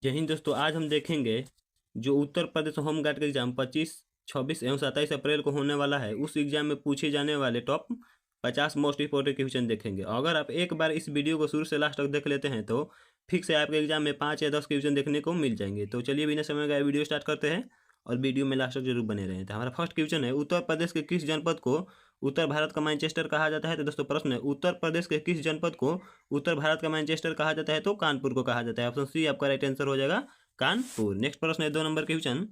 जय हिंद दोस्तों। आज हम देखेंगे जो उत्तर प्रदेश होम गार्ड का एग्जाम 25, 26 एवं 27 अप्रैल को होने वाला है, उस एग्जाम में पूछे जाने वाले टॉप 50 मोस्ट इंपोर्टेंट क्वेश्चन देखेंगे। अगर आप एक बार इस वीडियो को शुरू से लास्ट तक देख लेते हैं तो फिक्स से आपके एग्जाम में 5 या 10 क्वेश्चन देखने को मिल जाएंगे। तो चलिए बिना समय गए वीडियो स्टार्ट करते हैं और वीडियो में लास्ट तक जरूर बने रहें। तो हमारा फर्स्ट क्वेश्चन है, उत्तर प्रदेश के किस जनपद को उत्तर भारत का मैनचेस्टर कहा जाता है? तो दोस्तों प्रश्न है, उत्तर प्रदेश के किस जनपद को उत्तर भारत का मैनचेस्टर कहा जाता है? तो कानपुर को कहा जाता है। ऑप्शन सी आपका राइट आंसर हो जाएगा, कानपुर। नेक्स्ट प्रश्न है 2 नंबर क्वेश्चन,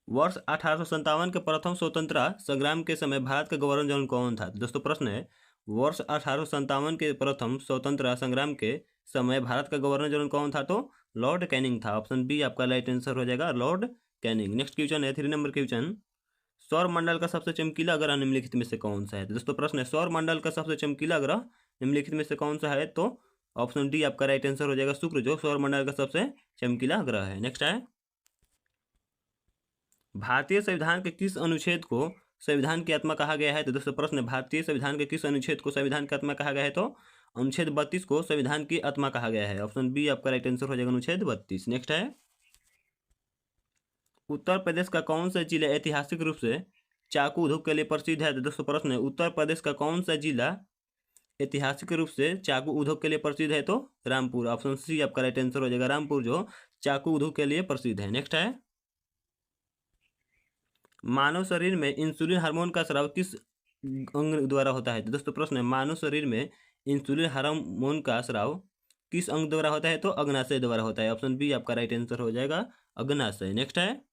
वर्ष 1857 के प्रथम स्वतंत्रता संग्राम के समय भारत का गवर्नर जनरल कौन था? दोस्तों प्रश्न है, वर्ष 1857 के प्रथम स्वतंत्रता संग्राम के समय भारत का गवर्नर जनरल कौन था? तो लॉर्ड कैनिंग था। ऑप्शन बी आपका राइट आंसर हो जाएगा, लॉर्ड कैनिंग। नेक्स्ट क्वेश्चन है 3 नंबर क्वेश्चन, सौर मंडल का सबसे चमकीला ग्रह निम्नलिखित में से कौन सा है? तो दोस्तों प्रश्न है, सौर मंडल का सबसे चमकीला ग्रह निम्नलिखित में से कौन सा है? तो ऑप्शन डी आपका राइट आंसर हो जाएगा, शुक्र, जो सौर मंडल का सबसे चमकीला ग्रह है। नेक्स्ट है, भारतीय संविधान के किस अनुच्छेद को संविधान की आत्मा कहा गया है? तो दोस्तों प्रश्न है, भारतीय संविधान के किस अनुच्छेद को संविधान की आत्मा कहा गया है? तो अनुच्छेद 32 को संविधान की आत्मा कहा गया है। ऑप्शन बी आपका राइट आंसर हो जाएगा, अनुच्छेद 32। नेक्स्ट है, उत्तर प्रदेश का कौन सा जिला ऐतिहासिक रूप से चाकू उद्योग के लिए प्रसिद्ध है? तो दोस्तों प्रश्न है, उत्तर प्रदेश का कौन सा जिला ऐतिहासिक रूप से चाकू उद्योग के लिए प्रसिद्ध है? तो रामपुर। ऑप्शन सी आपका राइट आंसर हो जाएगा, रामपुर, जो चाकू उद्योग के लिए प्रसिद्ध है। नेक्स्ट है, मानव शरीर में इंसुलिन हार्मोन का स्राव किस अंग द्वारा होता है? तो दोस्तों प्रश्न है, मानव शरीर में इंसुलिन हार्मोन का स्राव किस अंग द्वारा होता है? तो अग्नाशय द्वारा होता है। ऑप्शन बी आपका राइट आंसर हो जाएगा, अग्नाशय। नेक्स्ट है,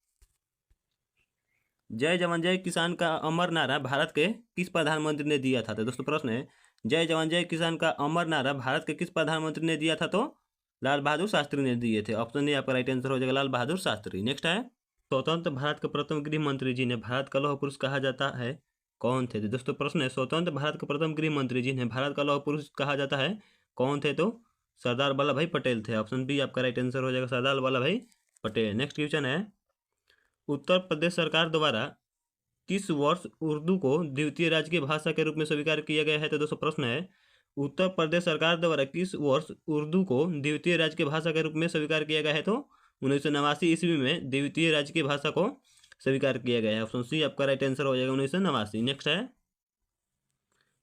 जय जवान जय किसान का अमर नारा भारत के किस प्रधानमंत्री ने दिया था? तो दोस्तों प्रश्न है, जय जवान जय किसान का अमर नारा भारत के किस प्रधानमंत्री ने दिया था? तो लाल बहादुर शास्त्री ने दिए थे। ऑप्शन ए आपका राइट आंसर हो जाएगा, लाल बहादुर शास्त्री। नेक्स्ट है, स्वतंत्र भारत के प्रथम गृह मंत्री जिन्हें भारत का लौह पुरुष कहा जाता है कौन थे? तो दोस्तों प्रश्न है, स्वतंत्र भारत के प्रथम गृह मंत्री जिन्हें भारत का लौह पुरुष कहा जाता है कौन थे? तो सरदार वल्लभ भाई पटेल थे। ऑप्शन बी आपका राइट आंसर हो जाएगा, सरदार वल्लभ भाई पटेल। नेक्स्ट क्वेश्चन है, उत्तर प्रदेश सरकार द्वारा किस वर्ष उर्दू को द्वितीय राजकीय भाषा के रूप में स्वीकार किया गया है? तो दोस्तों प्रश्न है, उत्तर प्रदेश सरकार द्वारा किस वर्ष उर्दू को द्वितीय राजकीय भाषा के रूप में स्वीकार किया गया है? तो 1989 ईस्वी में द्वितीय राजकीय भाषा को स्वीकार किया गया है। ऑप्शन सी आपका राइट आंसर हो जाएगा, 1989। नेक्स्ट है,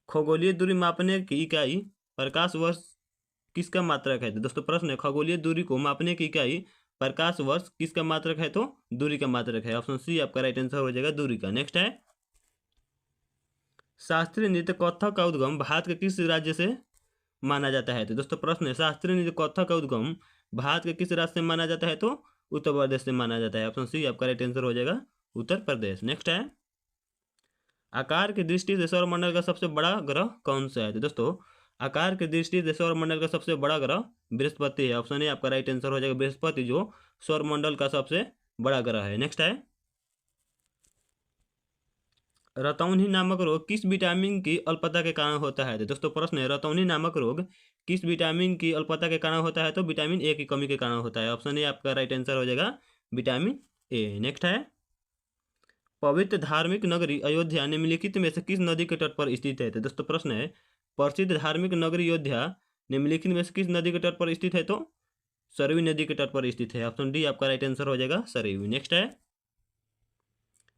खगोलीय दूरी मापने की इकाई प्रकाश वर्ष किसका मात्रक है? तो दोस्तों प्रश्न है, खगोलीय दूरी को मापने की इकाई प्रकाश वर्ष किसका मात्रक है? तो दूरी का मात्रक है। ऑप्शन सी आपका राइट आंसर हो जाएगा, दूरी का। नेक्स्ट है, शास्त्रीय नृत्य कथक का उद्गम भारत के किस राज्य से माना जाता है? तो दोस्तों प्रश्न है, शास्त्रीय नृत्य कथक का उद्गम भारत के किस राज्य से माना जाता है? तो उत्तर प्रदेश से माना जाता है। ऑप्शन सी आपका राइट आंसर हो जाएगा, उत्तर प्रदेश। नेक्स्ट है, आकार की दृष्टि से सौरमंडल का सबसे बड़ा ग्रह कौन सा है? तो दोस्तों आकार की दृष्टि से सौरमंडल का सबसे बड़ा ग्रह बृहस्पति है। ऑप्शन ए आपका राइट आंसर हो जाएगा, बृहस्पति, जो सौरमंडल का सबसे बड़ा ग्रह है। नेक्स्ट है, रतौनी नामक रोग किस विटामिन की अल्पता के कारण होता है? तो दोस्तों प्रश्न है, रतौनी नामक रोग किस विटामिन की अल्पता के कारण होता है? तो विटामिन ए की कमी के कारण होता है। ऑप्शन ए आपका राइट आंसर हो जाएगा, विटामिन ए। नेक्स्ट है, पवित्र धार्मिक नगरी अयोध्या निम्नलिखित में से किस नदी के तट पर स्थित है? तो दोस्तों प्रश्न है, प्रसिद्ध धार्मिक नगरी अयोध्या निम्नलिखित में से किस नदी के तट पर स्थित है? तो सरयू नदी के तट पर स्थित है। ऑप्शन डी आपका राइट आंसर हो जाएगा, सरयू। नेक्स्ट है,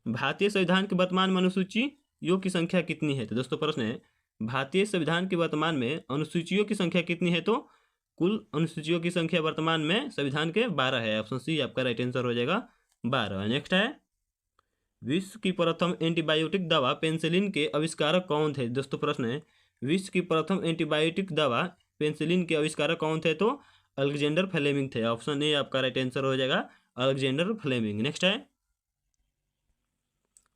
भारतीय संविधान की वर्तमान में अनुसूचियों की संख्या कितनी है? तो दोस्तों प्रश्न है, भारतीय संविधान की वर्तमान में अनुसूचियों की संख्या कितनी है? तो कुल अनुसूचियों की संख्या वर्तमान में संविधान के 12 है। ऑप्शन सी आपका राइट आंसर हो जाएगा, 12। नेक्स्ट है, विश्व की प्रथम एंटीबायोटिक दवा पेनिसिलिन के आविष्कारक कौन थे? दोस्तों प्रश्न है, विश्व की प्रथम एंटीबायोटिक दवा पेनिसिलिन के आविष्कारक कौन थे? तो अलेक्जेंडर फ्लेमिंग थे। ऑप्शन ए आपका राइट आंसर हो जाएगा, अलेक्जेंडर फ्लेमिंग। नेक्स्ट है,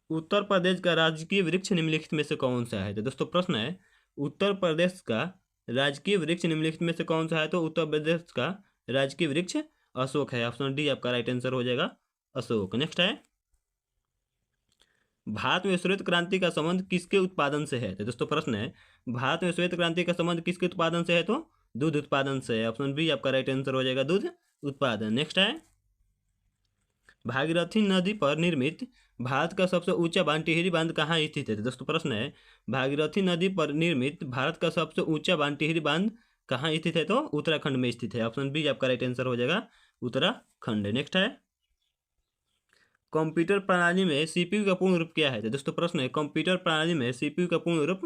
उत्तर प्रदेश का राजकीय वृक्ष निम्नलिखित में से कौन सा है? तो दोस्तों प्रश्न है, उत्तर प्रदेश का राजकीय वृक्ष निम्नलिखित में से कौन सा है? तो उत्तर प्रदेश का राजकीय वृक्ष अशोक है। ऑप्शन डी आपका राइट आंसर हो जाएगा, अशोक। नेक्स्ट है, भारत में श्वेत क्रांति का संबंध किसके उत्पादन से है? तो दोस्तों प्रश्न है, भारत में श्वेत क्रांति का संबंध किसके उत्पादन से है? तो दूध उत्पादन से है। ऑप्शन बी आपका राइट आंसर हो जाएगा, दूध उत्पादन। नेक्स्ट है, भागीरथी नदी पर निर्मित भारत का सबसे ऊंचा बांध टिहरी बांध कहाँ स्थित है? तो दोस्तों प्रश्न है, भागीरथी नदी पर निर्मित भारत का सबसे ऊंचा बांध टिहरी बांध कहाँ स्थित है तो उत्तराखंड में स्थित है। ऑप्शन बी आपका राइट आंसर हो जाएगा उत्तराखंड। नेक्स्ट है कंप्यूटर प्रणाली में सीपीयू का पूर्ण रूप क्या है। तो दोस्तों प्रश्न है कंप्यूटर प्रणाली में सीपीयू का पूर्ण रूप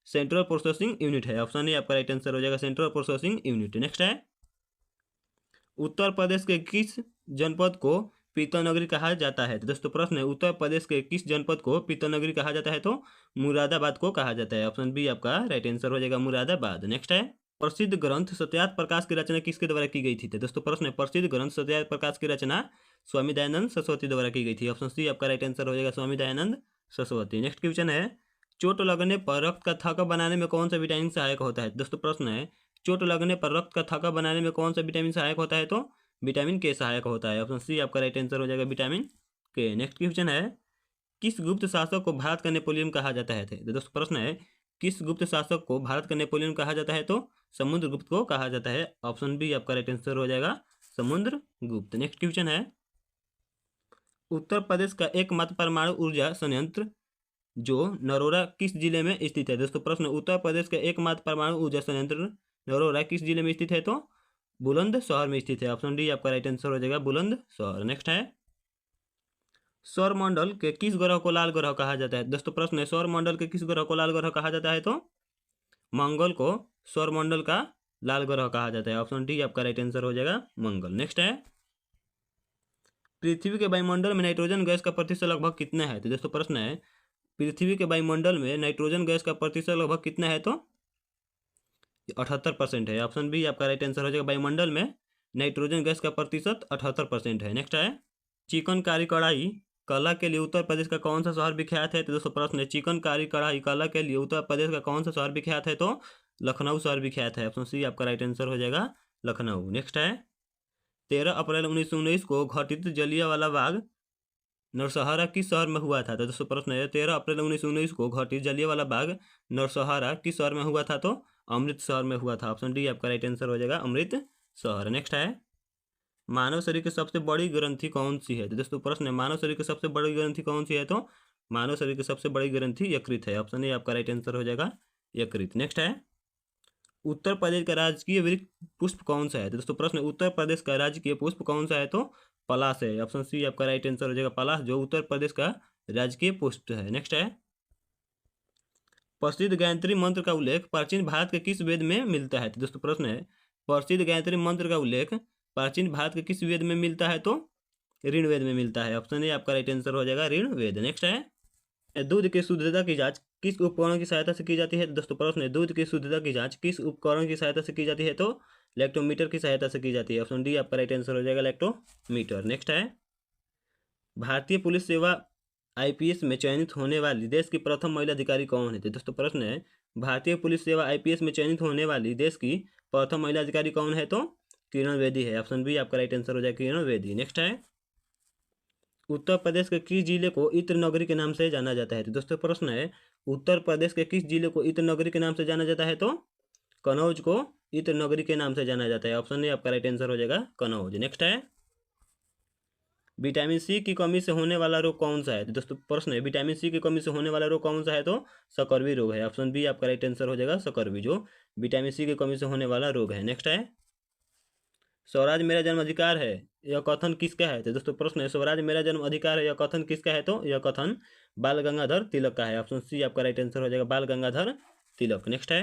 सेंट्रल प्रोसेसिंग यूनिट है। ऑप्शन ए आपका राइट आंसर हो जाएगा सेंट्रल प्रोसेसिंग यूनिट। नेक्स्ट है उत्तर प्रदेश के किस जनपद को पीतलनगरी कहा जाता है। तो दोस्तों प्रश्न है उत्तर प्रदेश के किस जनपद को पीतलनगरी कहा जाता है। तो मुरादाबाद को कहा जाता है। ऑप्शन बी आपका राइट आंसर हो जाएगा मुरादाबाद। नेक्स्ट है प्रसिद्ध ग्रंथ सत्यार्थ प्रकाश की रचना किसके द्वारा की गई थी। तो दोस्तों प्रश्न है प्रसिद्ध ग्रंथ सत्यार्थ प्रकाश की रचना स्वामी दयानंद सरस्वती द्वारा की गई थी। ऑप्शन सी आपका राइट आंसर हो जाएगा स्वामी दयानंद सरस्वती। नेक्स्ट क्वेश्चन है चोट लगने पर रक्त का थक्का बनाने में कौन सा विटामिन सहायक होता है। दोस्तों प्रश्न है चोट लगने पर रक्त का थक्का बनाने में कौन सा विटामिन सहायक होता है। तो विटामिन के सहायक होता है। ऑप्शन सी आपका राइट आंसर हो जाएगा विटामिन के। नेक्स्ट क्वेश्चन है किस गुप्त शासक को भारत का नेपोलियन कहा जाता है। तो दोस्तों प्रश्न है किस गुप्त शासक को भारत का नेपोलियन कहा जाता है। तो समुद्रगुप्त को कहा जाता है। ऑप्शन बी आपका राइट आंसर हो जाएगा समुद्रगुप्त। नेक्स्ट क्वेश्चन है उत्तर प्रदेश का एकमात्र परमाणु ऊर्जा संयंत्र जो नरोरा किस जिले में स्थित है। दोस्तों प्रश्न उत्तर प्रदेश का एकमात्र परमाणु ऊर्जा संयंत्र नरोरा किस जिले में स्थित है। तो बुलंदशहर में स्थित है। ऑप्शन डी आपका राइट आंसर हो जाएगा बुलंदशहर। नेक्स्ट है सौरमंडल के किस ग्रह को लाल ग्रह कहा जाता है। दोस्तों प्रश्न है सौरमंडल के किस ग्रह को लाल ग्रह कहा जाता है। तो मंगल को सौरमंडल का लाल ग्रह कहा जाता है। ऑप्शन डी आपका राइट आंसर हो जाएगा मंगल। नेक्स्ट है पृथ्वी के वायुमंडल में नाइट्रोजन गैस का प्रतिशत लगभग कितना है। तो दोस्तों प्रश्न है पृथ्वी के वायुमंडल में नाइट्रोजन गैस का प्रतिशत लगभग कितना है। तो 78% है। ऑप्शन बी आपका राइट आंसर हो जाएगा वायुमंडल में नाइट्रोजन गैस का प्रतिशत 78% है। नेक्स्ट है चिकनकारी कढ़ाई कला के लिए उत्तर प्रदेश का कौन सा शहर विख्यात है। तो दोस्तों प्रश्न है चिकनकारी कढ़ाई कला के लिए उत्तर प्रदेश का कौन सा शहर विख्यात है। तो लखनऊ शहर विख्यात है। ऑप्शन सी आपका राइट आंसर हो जाएगा लखनऊ। नेक्स्ट है 13 अप्रैल 1919 को घटित जलियांवाला बाग नरसंहार किस शहर में हुआ था। तो दोस्तों प्रश्न है 13 अप्रैल 1919 को घटित जलियांवाला बाग नरसंहार किस शहर में हुआ था। तो अमृतसर में हुआ था। ऑप्शन डी आपका राइट आंसर हो जाएगा अमृतसर। नेक्स्ट है मानव शरीर की सबसे बड़ी ग्रंथि कौन सी है। तो दोस्तों प्रश्न है मानव शरीर की सबसे बड़ी ग्रंथि कौन सी है। तो मानव शरीर की सबसे बड़ी ग्रंथि यकृत है। ऑप्शन ए आपका राइट आंसर हो जाएगा यकृत। नेक्स्ट है उत्तर प्रदेश का राजकीय वृक्ष पुष्प कौन सा है। तो दोस्तों प्रश्न उत्तर प्रदेश का राजकीय पुष्प कौन सा है। तो पलाश है। ऑप्शन सी आपका राइट आंसर हो जाएगा पलाश जो उत्तर प्रदेश का राजकीय पुष्प है। नेक्स्ट है प्रसिद्ध गायत्री मंत्र का उल्लेख प्राचीन भारत के किस वेद में मिलता है। तो दोस्तों प्रश्न है प्रसिद्ध गायत्री मंत्र का उल्लेख प्राचीन भारत के किस वेद में मिलता है। तो ऋग्वेद में मिलता है। ऑप्शन ए आपका राइट आंसर हो जाएगा ऋग्वेद। नेक्स्ट है दूध की शुद्धता की जांच किस उपकरण की सहायता से की जाती है। दोस्तों प्रश्न है दूध की शुद्धता की जांच किस उपकरण की सहायता से की जाती है। तो लैक्टोमीटर की सहायता से की जाती है। ऑप्शन डी आपका राइट आंसर हो जाएगा लैक्टोमीटर। नेक्स्ट है भारतीय पुलिस सेवा आईपीएस में चयनित होने वाली देश की प्रथम महिला अधिकारी कौन है। तो दोस्तों प्रश्न है भारतीय पुलिस सेवा आईपीएस में चयनित होने वाली देश की प्रथम महिला अधिकारी कौन है। तो किरण बेदी है। ऑप्शन बी आपका राइट आंसर हो जाएगा किरण बेदी। नेक्स्ट है उत्तर प्रदेश के किस जिले को इत्र नगरी के नाम से जाना जाता है। तो दोस्तों प्रश्न है उत्तर प्रदेश के किस जिले को इत्र नगरी के नाम से जाना जाता है। तो कनौज को इत्र नगरी के नाम से जाना जाता है। ऑप्शन ए आपका राइट आंसर हो जाएगा कनौज। नेक्स्ट है विटामिन सी की कमी से होने वाला रोग कौन सा है। तो दोस्तों प्रश्न है विटामिन सी की कमी से होने वाला रोग कौन सा है। तो सकर्वी रोग है। ऑप्शन बी आपका राइट आंसर हो जाएगा सकर्वी जो विटामिन सी की कमी से होने वाला रोग है। नेक्स्ट है स्वराज मेरा जन्म अधिकार है यह कथन किसका है। तो दोस्तों प्रश्न है स्वराज मेरा जन्म अधिकार है यह कथन किसका है। तो यह कथन बाल गंगाधर तिलक का है। ऑप्शन सी आपका राइट आंसर हो जाएगा बाल गंगाधर तिलक। नेक्स्ट है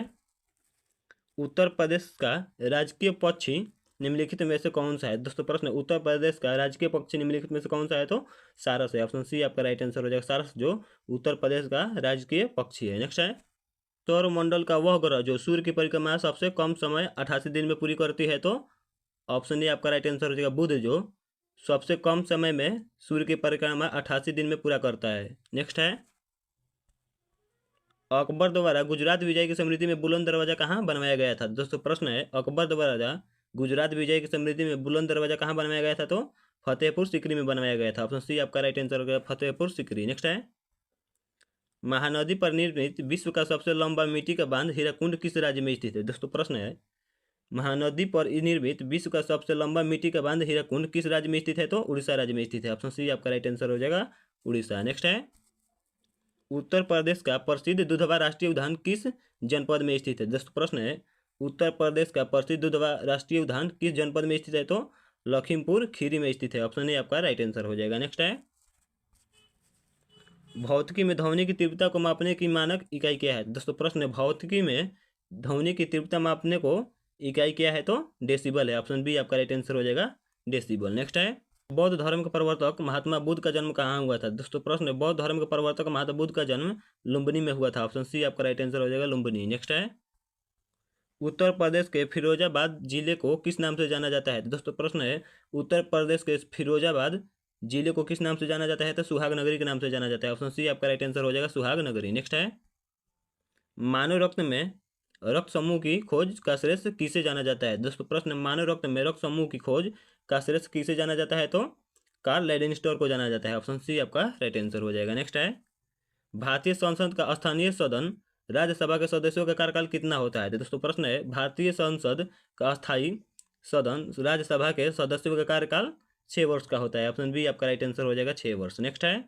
उत्तर प्रदेश का राजकीय पक्षी निम्नलिखित में से कौन सा है। दोस्तों प्रश्न उत्तर प्रदेश का राजकीय पक्षी निम्नलिखित में से कौन सा है। तो सारस है। ऑप्शन सी आपका राइट आंसर हो जाएगा सारस जो उत्तर प्रदेश का राजकीय पक्षी है। नेक्स्ट है सौरमंडल का वह ग्रह जो सूर्य की परिक्रमा सबसे कम समय 88 दिन में पूरी करती है। तो ऑप्शन ए आपका राइट आंसर हो जाएगा बुध जो सबसे कम समय में सूर्य की परिक्रमा 88 दिन में पूरा करता है। नेक्स्ट है अकबर द्वारा गुजरात विजय की स्मृति में बुलंद दरवाजा कहाँ बनवाया गया था। दोस्तों प्रश्न है अकबर द्वारा गुजरात विजय की स्मृति में बुलंद दरवाजा कहाँ बनवाया गया था। तो फतेहपुर सीकरी में बनवाया गया था। ऑप्शन सी आपका राइट आंसर हो गया फतेहपुर सीकरी। नेक्स्ट है महानदी पर निर्मित विश्व का सबसे लंबा मिट्टी का बांध हीराकुंड किस राज्य में स्थित है। दोस्तों प्रश्न है महानदी पर निर्मित विश्व का सबसे लंबा मिट्टी का बांध हीराकुंड किस राज्य में स्थित है। तो उड़ीसा राज्य में स्थित है। ऑप्शन सी आपका राइट आंसर हो जाएगा उड़ीसा। नेक्स्ट है उत्तर प्रदेश का प्रसिद्ध दुधवा राष्ट्रीय उद्यान किस जनपद में स्थित है। दोस्तों प्रश्न है उत्तर प्रदेश का प्रसिद्ध राष्ट्रीय उद्यान किस जनपद में स्थित है? तो लखीमपुर खीरी में स्थित है। ऑप्शन ए आपका राइट आंसर हो जाएगा। नेक्स्ट है, भौतिकी में ध्वनि की तीव्रता को मापने की मानक इकाई क्या है? दोस्तों प्रश्न है, भौतिकी में ध्वनि की तीव्रता मापने को इकाई क्या है? तो डेसिबल है। ऑप्शन बी आपका राइट आंसर हो जाएगा, डेसिबल। नेक्स्ट है, बौद्ध धर्म के प्रवर्तक महात्मा बुद्ध का जन्म कहाँ हुआ था? दोस्तों प्रश्न है, बौद्ध धर्म के प्रवर्तक महात्मा बुद्ध का जन्म लुम्बिनी में हुआ था। ऑप्शन सी आपका राइट आंसर हो जाएगा, लुम्बिनी। नेक्स्ट है, उत्तर प्रदेश के फिरोजाबाद जिले को किस नाम से जाना जाता है? दोस्तों प्रश्न है, उत्तर प्रदेश के फिरोजाबाद जिले को किस नाम से जाना जाता है? तो सुहाग नगरी के नाम से जाना जाता है। ऑप्शन सी आपका राइट आंसर हो जाएगा, सुहाग नगरी। नेक्स्ट है, मानव रक्त में रक्त समूह की खोज का श्रेष्ठ किसे जाना जाता है? दोस्तों प्रश्न, मानव रक्त में रक्त समूह की खोज का श्रेष्ठ किसे जाना जाता है? तो कार्ल लैडेनस्टोर को जाना जाता है। ऑप्शन सी आपका राइट आंसर हो जाएगा। नेक्स्ट है, भारतीय संसद का स्थानीय सदन राज्यसभा के सदस्यों का कार्यकाल कितना होता है? दोस्तों प्रश्न है, भारतीय संसद का स्थायी सदन राज्यसभा के सदस्यों का कार्यकाल 6 वर्ष का होता है। ऑप्शन बी आपका राइट आंसर हो जाएगा, 6 वर्ष। नेक्स्ट है,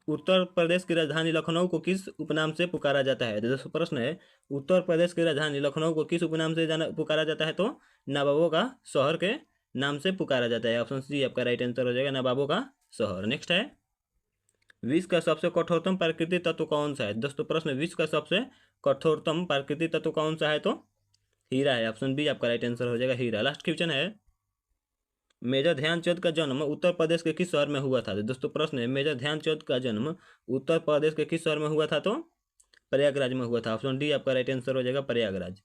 उत्तर प्रदेश की राजधानी लखनऊ को किस उपनाम से पुकारा जाता है? दोस्तों प्रश्न है, उत्तर प्रदेश की राजधानी लखनऊ को किस उपनाम से पुकारा जाता है? तो नवाबों का शहर के नाम से पुकारा जाता है। ऑप्शन सी आपका राइट आंसर हो जाएगा, नवाबों का शहर। नेक्स्ट है, विश्व का सबसे कठोरतम प्राकृतिक तत्व कौन सा है? दोस्तों प्रश्न, विश्व का सबसे कठोरतम प्राकृतिक तत्व कौन सा है? तो हीरा है। ऑप्शन बी आपका राइट आंसर हो जाएगा, हीरा। लास्ट क्वेश्चन है, मेजर ध्यानचंद का जन्म उत्तर प्रदेश के किस शहर में हुआ था? दोस्तों प्रश्न है, मेजर ध्यानचंद का जन्म उत्तर प्रदेश के किस शहर में हुआ था? तो प्रयागराज में हुआ था। ऑप्शन डी आपका राइट आंसर हो जाएगा, प्रयागराज।